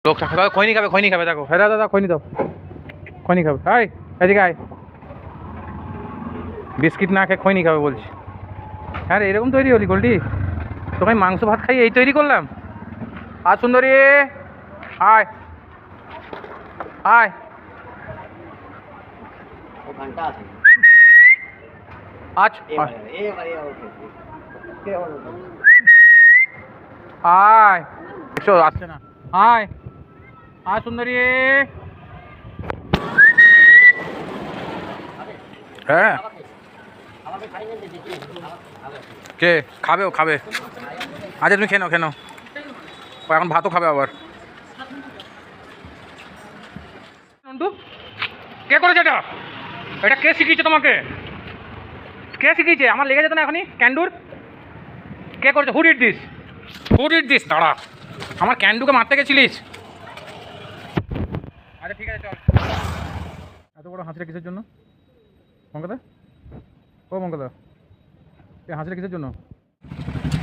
লোকটা খৈনি খাবে, খৈনি খাবে, দেখো হ্যাঁ দাদা খৈনি দাও, খৈনি খাবে। আয় এদিকে আয়, বিস্কিট না খেয়ে খৈনি খাবে বলছি। হ্যাঁ রে এরকম তৈরি হলি গোল্ডি, তোকে আমি মাংস ভাত খাই এই তৈরি করলাম। আর সুন্দরী আয় আয়, আজ আয় একশো আসছে না, আয় আয় সুন্দরী। হ্যাঁ কে খাবে? ও খাবে। আচ্ছা তুমি খেয়ে নাও, খেয়ে নাও, ও এখন ভাতও খাবে আবার। কে করেছে এটা? এটা কে শিখিয়েছে তোমাকে? কে শিখিয়েছে? আমার লেগে যেত না এখনই ক্যান্ডুর। কে করেছে? Who did this? Who did this? দাঁড়া, আমার ক্যান্ডুকে মারতে গেছিলিস? আচ্ছা ঠিক আছে চল। এত বড় হাঁচড়া কিসের জন্য মঙ্গদা? ও মঙ্গদা, এই হাঁচড়া কিসের জন্য?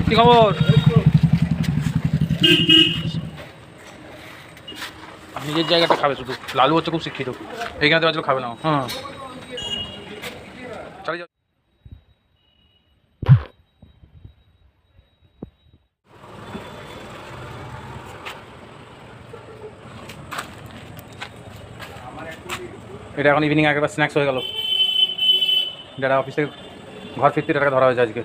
কি খবর? নিজের জায়গাটা খাবে শুধু। লালু হচ্ছে খুব শিক্ষিত, এইখানে তো খাবে না। হ্যাঁ চলে যাও। এটা এখন ইভিনিং একটা স্ন্যাক্স হয়ে গেল। যারা অফিস থেকে ঘর ফিরতে টাকা ধরা হয়েছে আজকে।